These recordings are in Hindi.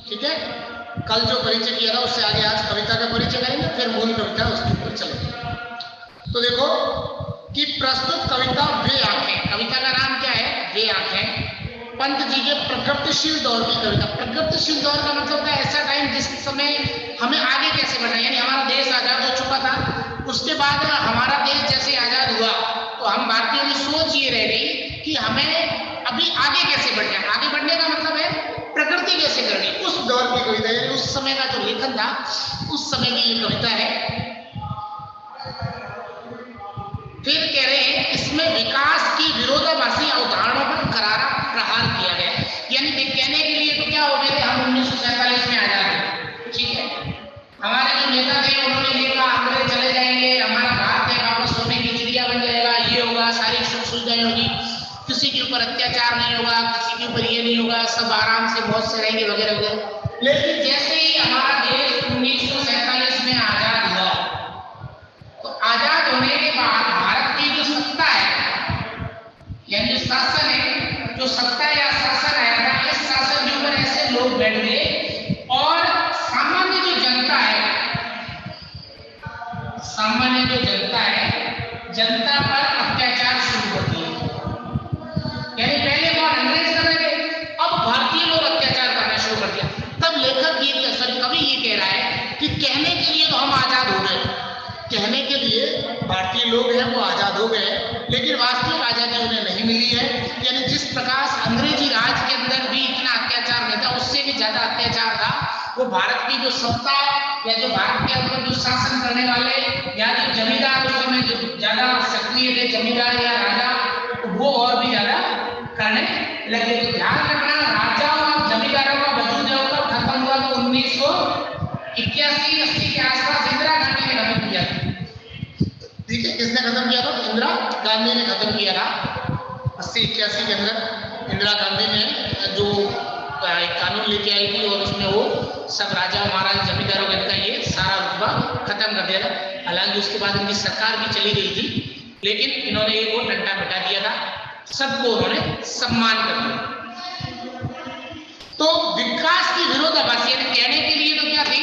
ठीक है, कल जो परिचय किया था उससे आगे आज कविता का परिचय करेंगे, फिर मूल कविता उसके ऊपर चलेंगे। तो देखो कि प्रस्तुत कविता वे आंखें, कविता का नाम क्या है? वे आंखें। पंत जी के प्रगतिशील दौर की कविता। प्रगतिशील दौर का मतलब है ऐसा टाइम जिस समय हमें आगे कैसे बढ़ना है, यानी हमारा देश आजाद हो चुका था, उसके बाद हमारा देश जैसे आजाद हुआ तो हम भारतीयों की सोच ये रह गई कि हमें अभी आगे कैसे बढ़ना है। आगे बढ़ने का मतलब है प्रगति कैसे करनी, उस दौर की कविता है, उस समय का जो लेखन था उस समय की ये कविता है। फिर कह रहे हैं इसमें विकास की विरोधाभासी अवधारणाओं पर करारा प्रहार किया गया है। यानी कहने के लिए तो क्या हो गए थे, हम 1947 में आजाद हुए, ठीक है, हमारे जो नेता थे उन्होंने ये कहा अंग्रेज चले जाएंगे, हमारा भारत है वापस सोने की चिड़िया बन जाएगा, ये होगा, सारी सुख सुविधाएं होगी, किसी के ऊपर अत्याचार नहीं होगा, किसी के ऊपर ये नहीं होगा, सब आराम से मौज से रहेंगे वगैरह वगैरह। लेकिन जैसे ही हमारा देश 1947 में आजाद हुआ तो आजाद होने के बाद भारत की जो सत्ता है, यानी जो शासन है, जो सत्ता या शासन आया था, इस शासन के ऊपर ऐसे लोग बैठ गए और सामान्य जो जनता है, सामान्य जो जनता है, जनता पर अत्याचार शुरू कर दिए। यानी पहले कौन, अंग्रेज कर रहे थे, अब भारतीय लोग अत्याचार करना शुरू कर दिया। तब लेखक ये कवि ये कह रहा है कि कहने के लिए तो हम आजाद हो गए, कहने के लिए भारतीय लोग हैं वो आजाद हो गए, लेकिन वास्तविक आजादी उन्हें नहीं मिली है। यानी जिस प्रकार अंग्रेजी राज के अंदर भी इतना अत्याचार नहीं था, उससे भी ज्यादा अत्याचार था, वो भारत की जो सत्ता या जो भारत के अंदर जो शासन करने वाले या जो जमींदार उस समय जो ज्यादा सक्रिय थे, जमींदार या राजा, वो और भी ज्यादा करने लगे। तो ध्यान रखना, राजाओं और जमींदारों का वजूद है कब खत्म हुआ? तो 1981-80 के आसपास इंदिरा गांधी ने खत्म किया था। ठीक है, किसने खत्म किया था? इंदिरा गांधी ने खत्म किया था 80-81 के अंदर। इंदिरा गांधी ने जो एक कानून लेके आई थी और उसमें वो सब राजा महाराज जमींदारों का ये सारा रुतबा खत्म कर दिया था। हालांकि उसके बाद इनकी सरकार भी चली गई थी, लेकिन इन्होंने एक वो डंडा मिटा दिया था, सबको उन्होंने सम्मान कर दिया। तो विकास की विरोधाभासी, यानी कहने के लिए तो क्या थी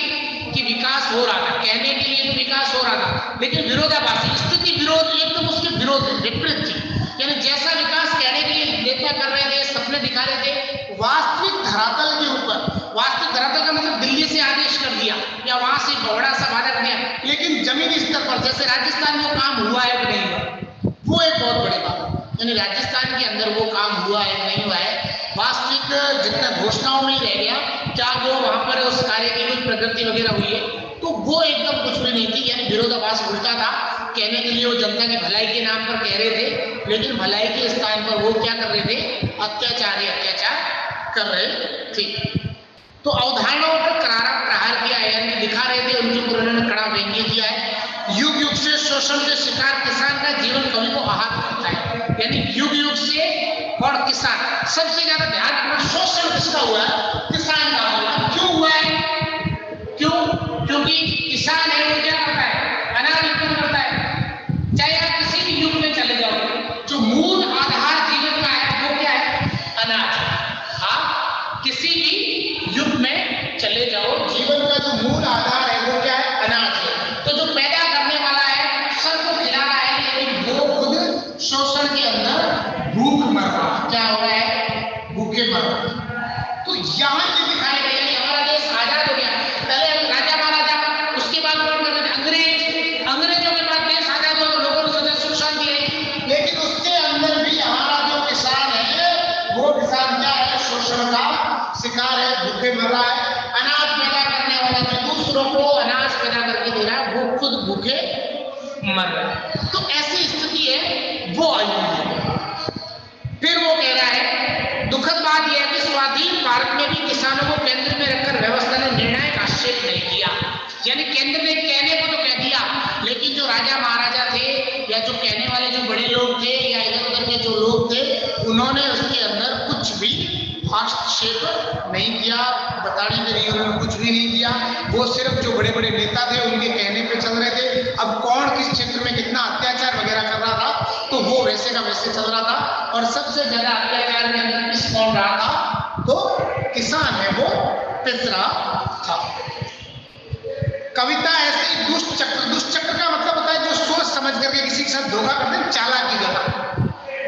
कि विकास हो रहा था, कहने के लिए तो विकास हो रहा था, लेकिन विरोधाभासी स्थिति विरोध एकदम उसके विरोध विपरीत थी। यानी जैसा विकास कहने के लिए नेता कर रहे थे, सपने दिखा रहे थे, वास्तविक धरातल के ऊपर, वास्तविक धरातल का मतलब दिल्ली से आदेश कर दिया या वहां से बड़ा सा वादा कर दिया, लेकिन जमीनी स्तर पर जैसे राजस्थान में काम हुआ है कि नहीं हुआ, वो एक बहुत बड़ी बात है। यानी राजस्थान के अंदर वो काम हुआ है नहीं हुआ है, वास्तविक जितना घोषणाओं में ही रह गया, क्या वो वहां पर उस कार्य की कोई प्रगति वगैरह हुई है, तो वो एकदम कुछ भी नहीं थी। यानी विरोधाभास उल्टा था, कहने के लिए वो जनता की भलाई के नाम पर कह रहे थे, लेकिन भलाई के स्थान पर वो क्या कर रहे थे? अत्याचार ही अत्याचार कर रहे थे। तो अवधारणाओं पर करारा प्रहार किया है, यानी दिखा रहे थे, उनके ऊपर उन्होंने कड़ा व्यंग्य किया है। युग युग से शोषण के शिकार किसान का जीवन कवि को आहत करता है। यानी युग युग से और किसान, सबसे ज्यादा ध्यान रखना शोषण किसका हुआ है? किसान का हुआ। क्यों हुआ है? क्यों? क्योंकि किसान है वो क्या करता है? अनाज उत्पन्न करता है। चाहे आप किसी भी युग में चले जाओ, जो मूल आधार जीवन का है वो क्या है? अनाज। आप किसी भी युग में चले जाओ, जीवन का जो मूल आधार है वो क्या है? अनाज है। तो जो पैदा करने वाला है सबको खिला रहा है, लेकिन वो खुद शोषण के अंदर भूख मर रहा है। क्या हो रहा है? भूखे मर रहा है। तो यहाँ ये दिखाया गया कि हमारा देश आजाद हो गया। पहले हम राजा महाराजा, उसके बाद कौन करते थे? अंग्रेज। अंग्रेजों के बाद देश आजाद हो, लोगों ने सोचा सुख शांति है, लेकिन उसके अंदर भी हमारा जो किसान है वो किसान क्या है? शोषण का शिकार है, भूखे मर रहा है। अनाज पैदा करने वाला जो दूसरों को अनाज पैदा करके दे रहा है, वो खुद भूखे मर रहा है। तो ऐसी स्थिति है वो आई है। फिर वो कह रहा है दुखद बात यह है कि स्वाधीन भारत में भी किसानों को केंद्र में रखकर व्यवस्था ने निर्णायक हस्तक्षेप नहीं किया। यानी केंद्र ने कहने को तो कह दिया, लेकिन जो राजा महाराजा थे या जो कहने वाले जो बड़े लोग थे या इधर उधर के जो लोग थे, उन्होंने उसके अंदर कुछ भी हस्तक्षेप नहीं किया, बताड़ी में नहीं, उन्होंने कुछ भी नहीं किया। वो सिर्फ जो बड़े बड़े नेता थे उनके कहने पे चल रहे थे। अब कौन किस क्षेत्र में कितना अत्याचार वगैरह कर रहा था, तो वो वैसे का वैसे चल रहा था। और सबसे ज्यादा अत्याचार में किस कौन रहा था? तो किसान है वो तीसरा था। कविता ऐसे दुष्चक्र का मतलब होता है जो सोच समझ करके किसी के साथ धोखा करते हैं, चालाकी करना।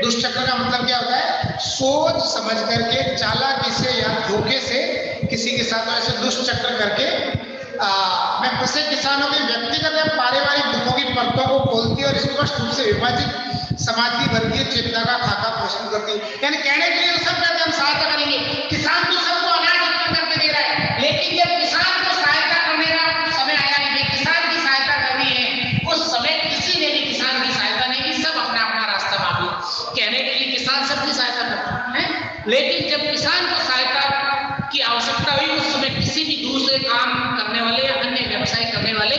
दुष्चक्र का मतलब क्या होता है? सोच समझ करके चालाकी से या धोखे से किसी के साथ ऐसे दुष्चक्र करके मैं फंसे किसानों के व्यक्तिगत या पारिवारिक दुखों की परतों को खोलती है और स्पष्ट रूप से विभाजित समाज की वर्गीय चेतना का खाका प्रस्तुत करती है। यानी कहने के लिए सब कहते हम सहायता करेंगे, किसान तो सबको अनाज उत्पन्न करके दे रहा है, लेकिन जब किसान को सहायता करने का समय आया कि किसान की सहायता करनी है, उस समय किसी ने भी किसान की सहायता नहीं की, सब अपना अपना रास्ता मांगे। कहने के लिए किसान सबकी सहायता करता है, लेकिन जब किसान को सहायता की आवश्यकता हुई उस समय किसी भी दूसरे काम करने वाले या अन्य व्यवसाय करने वाले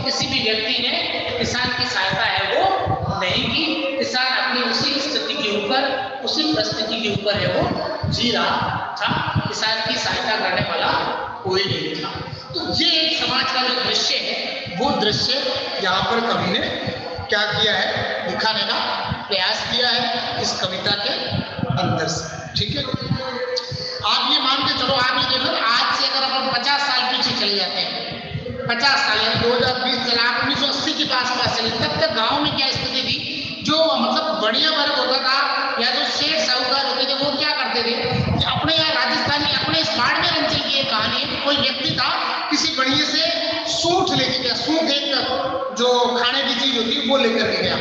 किसी भी व्यक्ति ने किसान की सहायता है वो नहीं की। किसान अपनी उसी स्थिति के ऊपर, उसी परिस्थिति के ऊपर है वो जी रहा था, किसान की सहायता करने वाला कोई नहीं था। तो ये एक समाज का जो दृश्य है वो दृश्य यहाँ पर कवि ने क्या किया है, दिखाने का प्रयास किया है इस कविता के अंदर से। ठीक है, आप ये मान के चलो, आप ये देखो आज से अगर अपन 50 साल पीछे चले जाते हैं, 50 साल यानी 2020 चला, 1980 के पास चले, तब तक गांव में क्या स्थिति थी? जो मतलब बढ़िया वर्ग होता था या जो सेठ साहूकार होते थे वो क्या करते थे कि अपने यहाँ राजस्थानी, अपने इस बाड़मेर अंचल की एक कहानी है, कोई व्यक्ति था किसी बढ़िया से सूठ लेके गया, सूठ एक जो खाने की चीज होती है वो लेकर के गया।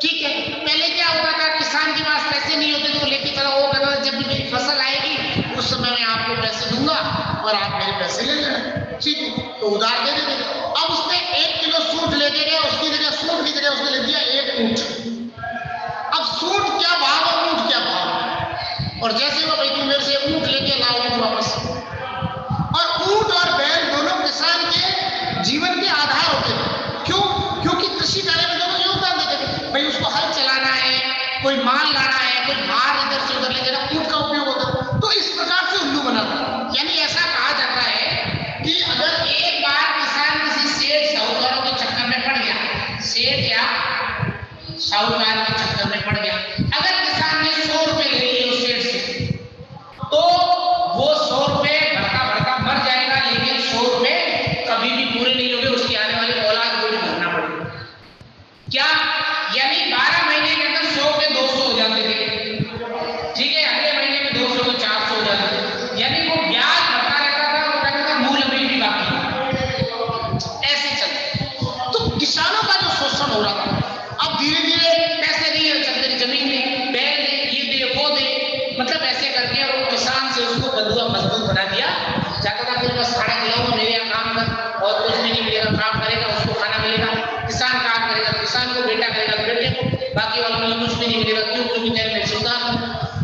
ठीक है, पहले क्या होता था, किसान के पास पैसे नहीं होते तो लेके चला, वो कहता था जब भी मेरी फसल आएगी उस समय मैं आपको पैसे दूंगा और आप मेरे पैसे ले लेना। ठीक है, तो उधार दे देंगे। अब उसने 1 किलो सूट लेके गया, उसकी जगह सूट की जगह उसने ले दिया 1 ऊंट। अब सूट क्या भाव और ऊंट क्या भाव, और जैसे वो भाई तुम मेरे से ऊंट लेके लाओ ऊंट वापस। और ऊंट और बैल दोनों किसान के जीवन के आधार होते थे। क्यों? क्योंकि कृषि कार्य में दोनों योगदान देते थे। भाई उसको हल चलाना है, कोई माल लाना है, कोई भार इधर से उधर ले जाना, ऊंट का उपयोग होता है। तो इस प्रकार से उल्लू बना था। यानी ऐसा कहा जाता है कि अगर एक बार किसान किसी सेठ साहूकारों के चक्कर में पड़ गया, सेठ या साहूकार के चक्कर में पड़ गया, अगर किसान ने 100 रुपए ले लिए उस सेठ से, तो वो 100 रुपए भरता मर जाएगा, लेकिन 100 रुपए कभी भी पूरे नहीं होंगे, उसकी आने वाली औलाद को भी भरना पड़ेगा। क्या? यानी 12 महीने के अंदर 100 के 200 हो जाते थे। ठीक है, अगले महीने में 200 के 400 हो जाते थे। यानी वो ब्याज भरता रहता था, वो कहता था मूल अभी भी बाकी। ऐसे चलते। तो किसानों का जो शोषण हो रहा था, अब धीरे धीरे पैसे नहीं चलते, जमीन दे, बैल दे, ये दे, वो दे, मतलब ऐसे करके वो किसान से उसको बंधुआ मजदूर बना दिया जाता था। फिर बस खाना खिलाओ, मेरे यहाँ काम कर, और कुछ भी नहीं मिलेगा, काम करेगा उसको खाना मिलेगा। किसान काम करेगा, किसान को बेटा करेगा, बेटे को, बाकी वालों को कुछ भी नहीं मिलेगा। क्यों? क्योंकि मैं सुनता हूँ।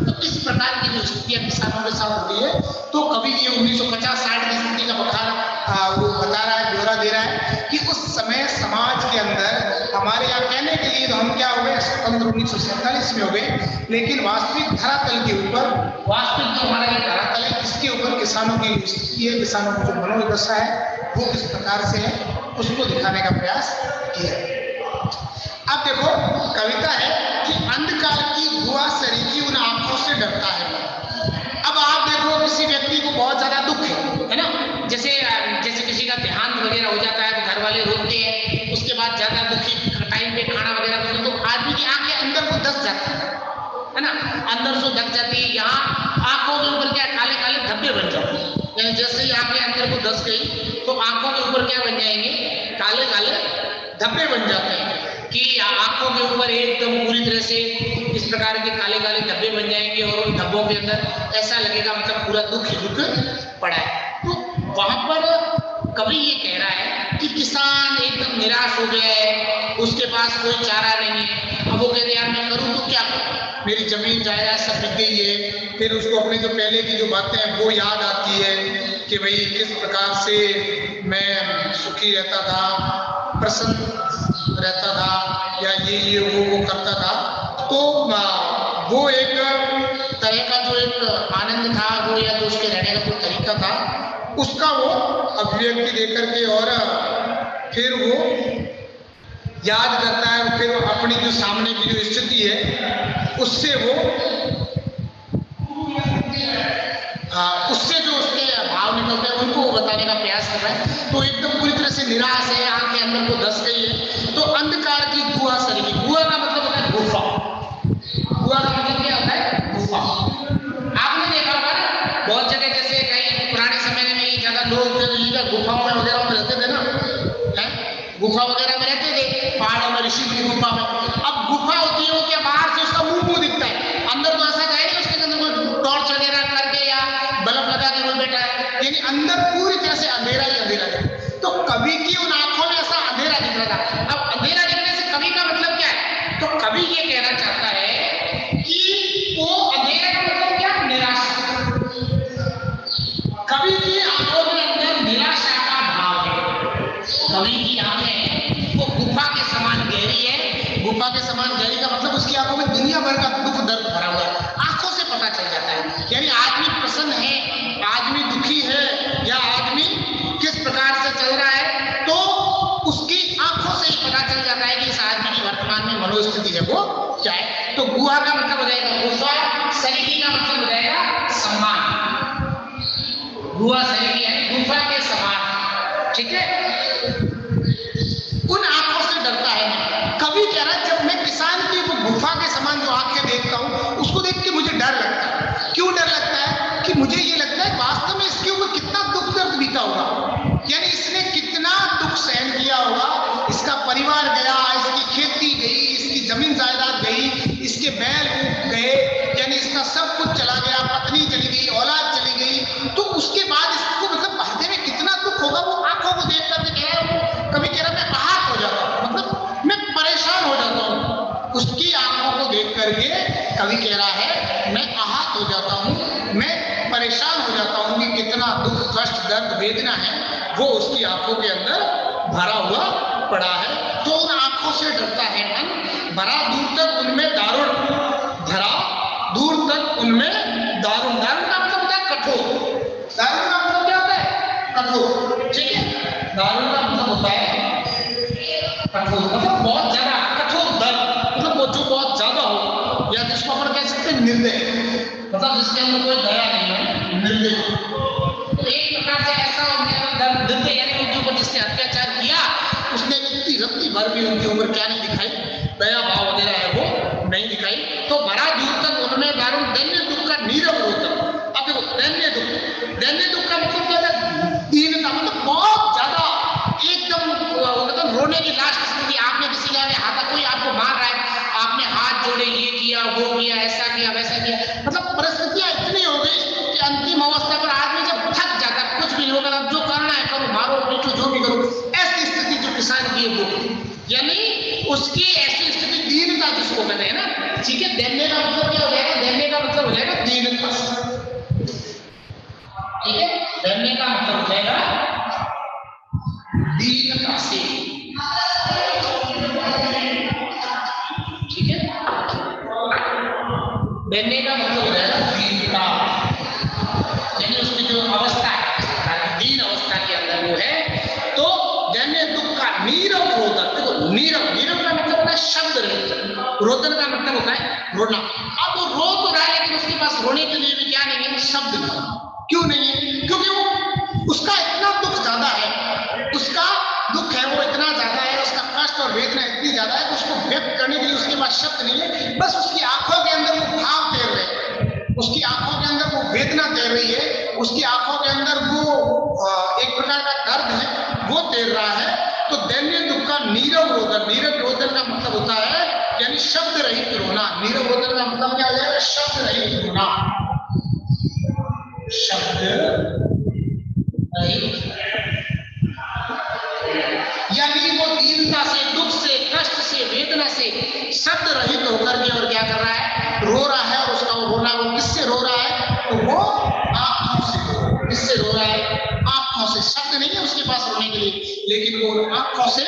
तो इस प्रकार की जो स्थितियां किसानों के साथ होती है, तो कभी ये 1950-60 की स्थिति का बखान वो बता रहा है, ब्यौरा दे रहा है कि उस समय समाज के अंदर हमारे यहाँ कहने के लिए तो हम क्या हो गए, स्वतंत्र 1947 में हो गए, लेकिन वास्तविक धरातल के ऊपर, वास्तविक जो हमारा ये धरातल है, इसके ऊपर किसानों की स्थिति है, किसानों की जो मनोदशा है वो किस प्रकार से है, उसको दिखाने का प्रयास किया। अब देखो, कविता है कि अंधकार की गुहा सरीखी उन आंखों से डरता है। अब आप देखो किसी व्यक्ति को बहुत ज्यादा दुख है ना, जैसे किसी का देहांत वगैरह हो जाता है तो घर वाले रोकते हैं, उसके बाद ज्यादा दुखी टाइम पे खाना वगैरह, तो आदमी की आंखें अंदर को धस जाती है ना, अंदर से धस जाती है। यहाँ आंखों के ऊपर क्या काले काले धब्बे बन जाते हैं, यानी जैसे ही आंखें अंदर को धस गई तो आंखों के ऊपर क्या बन जाएंगे, काले काले धब्बे बन जाते हैं, कि आंखों के ऊपर एकदम पूरी तरह से इस प्रकार के काले काले धब्बे बन जाएंगे, और उन धब्बों के अंदर ऐसा लगेगा मतलब पूरा दुख ही दुख पड़ा है। तो वहां पर कवि ये कह रहा है कि किसान एकदम निराश हो गया है, उसके पास कोई चारा नहीं है। अब वो कहते हैं यार मैं करूँ तो क्या करूँ, मेरी जमीन जायदाद सब बिक गई है। फिर उसको अपने जो पहले की जो बातें हैं वो याद आती है कि भाई किस प्रकार से मैं सुखी रहता था, प्रसन्न रहता था, या ये वो करता था। तो वो एक तरह का जो एक आनंद था वो, या तो उसके रहने का जो तरीका था उसका वो अभिव्यक्ति देकर के, और फिर वो याद करता है, फिर अपनी जो सामने की जो स्थिति है उससे वो उससे जो उसके भाव निकलते को बताने का प्रयास कर रहा है। तो एकदम पूरी तरह से निराश है, आंख के अंदर को धस गई है। तो अंधकार की गुहा सरेगी। गुहा का मतलब होता है गुफा। गुहा का मतलब क्या होता है? गुफा। आपने देखा होगा ना बहुत जगह, जैसे कहीं पुराने समय में ज्यादा लोग जो गुफाओं में वगैरह में रहते थे ना, है गुफा वगैरह में रहते थे, पहाड़ों में, ऋषि की गुफा में। अब गुफा होती है वो क्या, बाहर से उसका मुंह दिखता है, अंदर तो ऐसा जाए नहीं उसके अंदर कोई टॉर्च वगैरह करके या बल्ब लगा के कोई बैठा है, यानी अंदर पूरी तरह से अंधेरा ही अंधेरा है। तो कवि की उन आंखों में ऐसा अंधेरा दिख रहा था। अब अंधेरा दिखने से कवि का मतलब क्या है? तो कवि ये कहना चाहता है कि वो अंधेरा का मतलब क्या? निराशा। कवि की आंखों के अंदर निराशा का भाव है। कवि की आंखें वो गुफा के समान गहरी है। गुफा के समान गहरी का मतलब उसकी आंखों में दुनिया भर का दुख दर्द भरा हुआ है। आंखों से पता चल जाता है, यानी आदमी प्रसन्न है, आदमी दुखी है, या आदमी किस प्रकार से चल रहा है, तो उसकी आंखों से ही पता चल जाता है कि इस आदमी की वर्तमान में मनोस्थिति है वो क्या है। तो गुहा का मतलब हो जाएगा गुफा, सरीगी का मतलब हो जाएगा सम्मान। गुहा सरीगी यानी गुफा के समान, ठीक है। उन आंखों से डरता है। कवि कह रहा है जब मैं किसान की वो गुफा के समान जो आंखें देखता हूं, उसको देख के मुझे डर लगता है। क्यों डर लगता है? कि मुझे ये लगता है वास्तव में इसके ऊपर कितना दुख दर्द बीता होगा, यानी इसने कितना दुख सहन किया होगा। इसका परिवार गया, इसकी खेती गई, इसकी जमीन जायदाद गई, इसके बैल गए, यानी इसका सब कुछ चला गया, पत्नी चली गई, औलाद चली गई। तो उसके बाद इसको मतलब हृदय में कितना दुख होगा। वो आंखों को देख करके कह रहा है, कभी कह रहा मैं आहत हो जाता हूँ, मतलब मैं परेशान हो जाता हूँ। उसकी आंखों को देख करके कवि कह रहा है मैं आहत हो जाता हूँ, मैं परेशान हो जाता हूँ कि कितना दुख, कष्ट, दर्द, वेदना है वो उसकी आंखों के अंदर भरा हुआ पड़ा है। तो उन आंखों से डरता है मन, भरा दूर तक उनमें दारुण, भरा दूर तक उनमें दारुण। दारुण का मतलब होता है कठोर। दारुण का मतलब क्या होता है? कठोर, ठीक है। दारुण का मतलब होता है कठोर, मतलब बहुत ज्यादा कठोर दर्द, मतलब वो जो बहुत ज्यादा हो, या जिसको अपन कह सकते हैं निर्दय, मतलब जिसके अंदर कोई दया नहीं है, निर्दय। तो एक प्रकार से ऐसा दर्द, निर्दय यानी उनके ऊपर जिसने अत्याचार किया उसने इतनी रत्ती भर भी उनकी उम्र क्या नहीं दिखाई, दया भाव वगैरह है वो नहीं दिखाई। तो भरा दूर तक उनमें दारुण दैन्य दुख का नीरव रोदन। अब देखो दैन्य दुख का मतलब क्या है? दीनता, मतलब बहुत ज्यादा एकदम मतलब रोने की लास्ट स्थिति। आपने किसी का हाथ, कोई आपको मार रहा है, आपने हाथ जोड़े, ये किया वो किया, ऐसा किया वैसा किया, मतलब परिस्थितियां इतनी हो गई कि अंतिम अवस्था पर आदमी जब थक जाता, कुछ भी होगा, जो करना है करो, मारो पीटो जो भी करो, ऐसी स्थिति जो किसान की है वो, यानी उसकी ऐसी स्थिति दीनता जिसको कहते हैं ना, ठीक है। दैन्य का मतलब क्या हो जाएगा? दैन्य का मतलब हो जाएगा दीनता, ठीक है। दैन्य का मतलब हो जाएगा दीनता से, ठीक है। दैन्य का मतलब हो जाएगा दीनता, यानी उसकी जो अवस्था है, दीन अवस्था के अंदर वो है। तो दैन्य दुख का नीरव रोदन। देखो नीरव, नीरव का मतलब होता है शब्द रहित, रोदन का मतलब होता है रोना। अब वो रो तो रहा है लेकिन उसके पास रोने के लिए भी क्या नहीं है? शब्द नहीं। क्यों नहीं है? क्योंकि वो उसका इतना दुख ज्यादा है, उसका दुख है वो इतना ज्यादा है, उसका कष्ट और वेदना इतनी ज्यादा है कि उसको व्यक्त करने के लिए उसके पास शब्द नहीं है। बस उसकी आंखों के अंदर वो भाव तैर रहे हैं, उसकी आंखों के अंदर वो वेदना तैर रही है, उसकी आंखों के अंदर वो एक प्रकार का दर्द है वो तैर रहा है। तो दैन्य दुख का नीरव रोदन। नीरव रोदन का मतलब होता है यानी शब्द रहित रोना। नीरव रोदन का मतलब क्या हो जाएगा? शब्द रहित रोना, शब्द रहित, यानी वो दीनता से, दुख से, कष्ट से, वेदना से शब्द रहित होकर के और क्या कर रहा है? रो रहा है। और उसका वो रोना, वो किससे रो रहा है? तो वो आंखों से। किससे रो रहा है? आंखों से। शब्द नहीं है उसके पास रोने के लिए, लेकिन वो आंखों से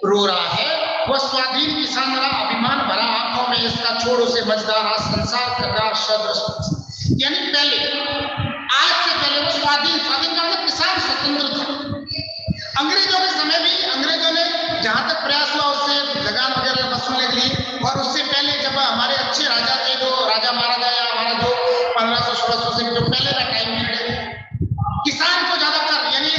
रो रहा है। वह स्वाधीन किसान रहा, अभिमान भरा आंखों में इसका, छोड़ उसे मजदार संसार करदार शब्द। यानी पहले, आज से पहले वो स्वाधीन, स्वाधीन का मतलब किसान स्वतंत्र था। अंग्रेजों के समय भी अंग्रेजों ने जहां तक प्रयास हुआ उससे लगान वगैरह वसूलने के लिए, और उससे पहले जब हमारे अच्छे राजा थे, जो राजा महाराजा या हमारा जो 1500-1600 से जो पहले का टाइम है, किसान को ज्यादातर यानी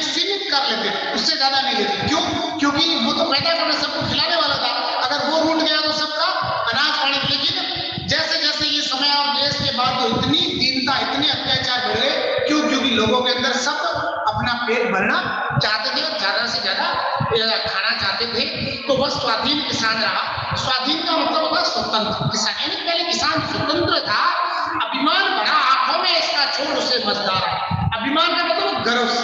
पेट भरना चाहते थे और ज्यादा से ज्यादा खाना चाहते थे, तो वह स्वाधीन किसान रहा। स्वाधीन का मतलब होता है स्वतंत्र किसान, यानी पहले किसान स्वतंत्र था, अभिमान बढ़ा आंखों में इसका छोड़ उसे मजदार। अभिमान का मतलब गर्व से,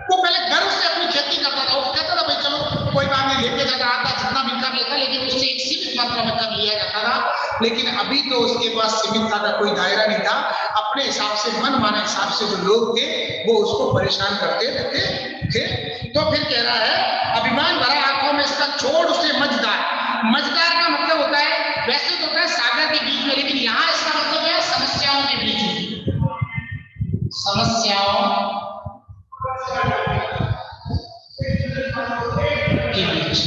वो पहले गर्व से अपनी खेती करता था, वो कहता था भाई चलो कोई बात नहीं, लेके जाता आता जितना भी कर लेता, लेकिन उससे एक सीमित मात्रा में कर लिया जाता था। लेकिन अभी तो उसके पास सीमितता का कोई दायरा नहीं था, अपने हिसाब से मन माने हिसाब से जो लोग थे वो उसको परेशान करते रहते थे। तो फिर कह रहा है अभिमान भरा आंखों में इसका छोड़ उसे मजदार। मजदार का मतलब होता है, वैसे तो होता है सागर के बीच में, लेकिन यहाँ इसका मतलब है समस्याओं के बीच में, समस्याओं के बीच,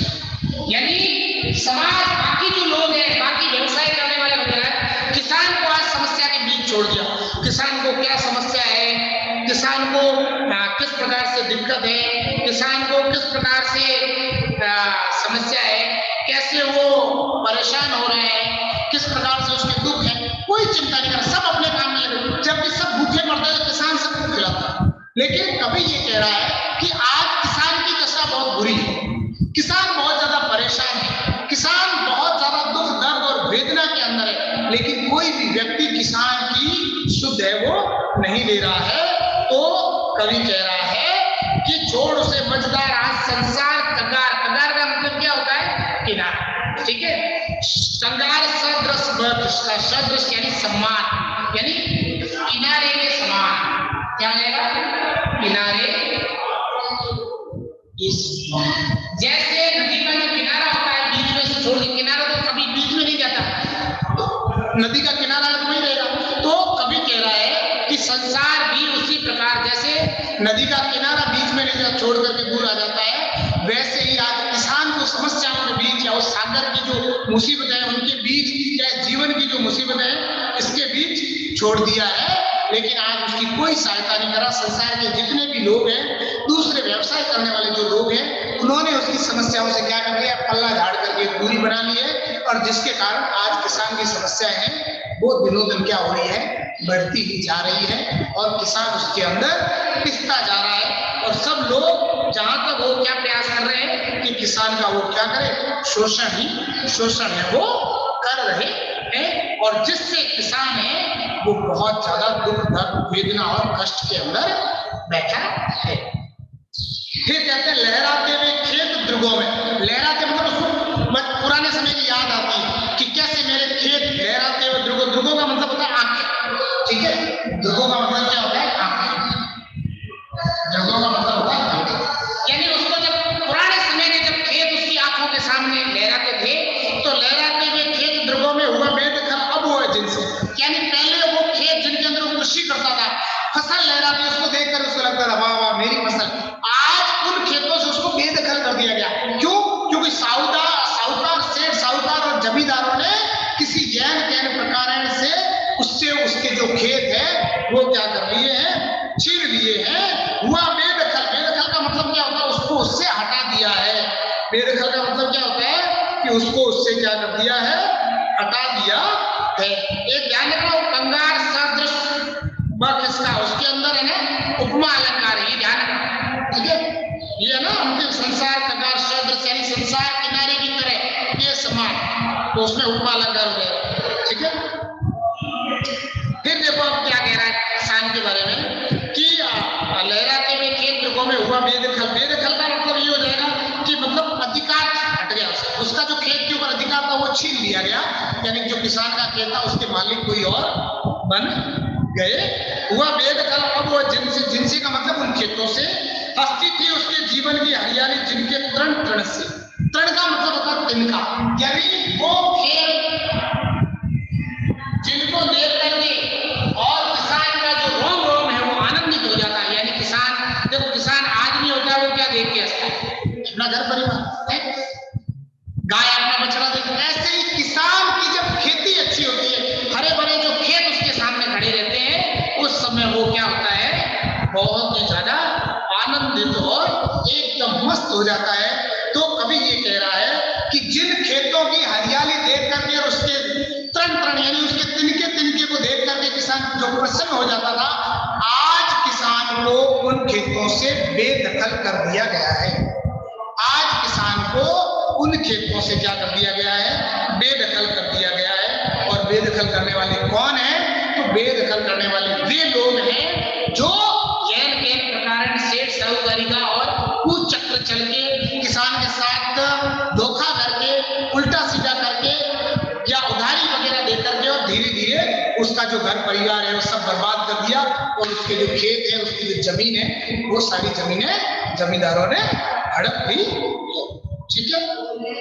यानी समाज बाकी जो लोग हैं, बाकी व्यवसाय करने वाले वगैरह, किसान को आज समस्या के बीच छोड़ दिया। किसान को क्या समस्या है, किसान को किस प्रकार से दिक्कत है, किसान को किस प्रकार से समस्या है, कैसे वो परेशान हो रहे हैं, किस प्रकार से उसके दुख है, कोई चिंता नहीं कर, सब अपने काम में लगे। जबकि सब भूखे मरते हैं, किसान सबको खिलाता है। लेकिन कभी ये कह रहा है कि आज किसान की दशा बहुत बुरी है, किसान बहुत ज्यादा परेशान है, किसान बहुत ज्यादा दुख दर्द और वेदना के अंदर है, लेकिन कोई भी व्यक्ति किसान की शुद्ध है वो नहीं ले रहा है। तो कवि कह रहा है कि छोड़ उसे मजदार आज संसार कंगार। कंगार का मतलब क्या होता है, किनारा, ठीक है। कंगार सदृश, सदृश यानी सम्मान, यानी किनारे के समान। क्या लेगा, किनारे इस, जैसे नदी का जो किनारा होता है बीच में से छोड़ के, किनारा तो कभी बीच में नहीं जाता, नदी का किनारा तो वही रहेगा। तो कभी कह रहा है कि संसार भी उसी प्रकार, जैसे नदी का किनारा बीच में नहीं जाता, छोड़ करके दूर आ जाता है, वैसे ही आज किसान को समस्याओं के बीच या उस सागर की जो मुसीबतें हैं उनके बीच, या जीवन की जो मुसीबतें हैं इसके बीच छोड़ दिया है। लेकिन आज उसकी कोई सहायता नहीं करा। संसार के जितने भी लोग हैं, दूसरे व्यवसाय करने वाले जो लोग हैं, उन्होंने उसकी समस्याओं से क्या कर लिया, पल्ला झाड़ करके दूरी बना ली है, और जिसके कारण आज किसान की समस्याएं हैं वो दिनों दिन क्या हो रही है, बढ़ती ही जा रही है, और किसान उसके अंदर पिसता जा रहा है। और सब लोग जहां तक वो क्या प्रयास कर रहे हैं कि किसान का वो क्या करे, शोषण है वो कर रहे हैं, और जिससे किसान है वो बहुत ज्यादा दुख दर्द वेदना और कष्ट के अंदर बैठा है। फिर कहते हैं लहराते हुए खेत ध्रुवों में। लहराते मतलब उसको पुराने समय की याद आती है कि कैसे मेरे खेत लहराते हुए ध्रुवों। ध्रुवों का मतलब होता है आंखें, ठीक है। ध्रुवों का मतलब क्या होता है, आंखें। ध्रुवों का मतलब होता है आंखें, यानी उसको जब पुराने समय के जब खेत उसकी आंखों के सामने लहराते थे, तो लहराते हुए खेत ध्रुवों में हुआ बेदखल अब हुआ जिनसे, यानी पहले वो खेत जिनके अंदर वो कृषि करता था, फसल लहराती उसको देखकर उसको लगता था वाह वाह मेरी फसल, आज उन खेतों से उसको बेदखल कर दिया गया। क्यों? क्योंकि साहूकार सेठ साहूकार और जमींदारों ने किसी जैन प्रकार से उससे उसके जो खेत है वो क्या कर लिए हैं, छीन लिए हैं। हुआ बेदखल। बेदखल का मतलब क्या होता है, उसको उससे हटा दिया है। बेदखल का मतलब क्या होता है कि उसको उससे क्या कर दिया है, हटा दिया है। एक ध्यान रखना, कंगार सदृश किसका, उसके अंदर है ना उपमा अलंकार है, ये ध्यान रखना, ठीक है। ये है ना अंतिम संसार कंगार सदृश, यानी संसार किनारे की तरह ये समान, तो उसमें उपमा अलंकार हो गया, ठीक है। फिर देखो अब क्या कह रहा है किसान के बारे में कि लहराते हुए खेत ध्रुवों में हुआ बेदखल। बेदखल का मतलब ये हो जाएगा कि मतलब अधिकार हट गया, उसका जो खेत के ऊपर अधिकार था वो छीन लिया गया, यानी जो किसान का खेत था उसके मालिक कोई और बन गए। हुआ बेदखल अब वो जिनसे का मतलब उन खेतों से, हस्ती थी उसके जीवन की हरियाली जिनके तृण तृण से। तृण का मतलब होता है तिनका, यानी वो खेत जिनको देख करके और किसान का जो रोम रोम है वो आनंदित हो जाता है। यानी किसान, देखो किसान आदमी होता है वो क्या देख के हंसता है, अपना घर परिवार है, गाय अपना बछड़ा देख। ऐसे ही किसान की जब खेती अच्छी होती है, हरे भरे जो खेत उसके सामने खड़े रहते हैं, उस समय वो क्या होता है, बहुत ही ज्यादा आनंदित और एकदम मस्त हो जाता है। तो कभी ये कह रहा है कि जिन खेतों की हरियाली देख करके और उसके तृण तृण यानी उसके तिनके को देख करके किसान जो प्रसन्न हो जाता था, आज किसान को उन खेती खेतों से बेदखल कर दिया गया है। आज किसान को उन खेतों से क्या कर दिया गया है, बेदखल कर दिया गया है। और बेदखल करने वाले कौन है, तो बेदखल करने वाले वे लोग हैं जो गैर गैर प्रकार से साहूकारिता और कुचक्र चल के किसान के साथ धोखा करके, उल्टा सीधा करके या उधारी वगैरह दे करके और धीरे धीरे उसका जो घर परिवार है वो सब बर्बाद कर दिया और उसके जो खेत है, उसकी जो जमीन है, वो सारी जमीनें जमींदारों ने हड़प ली। ठीक है,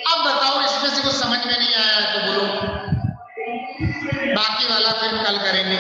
अब बताओ इसमें से कुछ समझ में नहीं आया तो बोलो, बाकी वाला फिर कल करेंगे।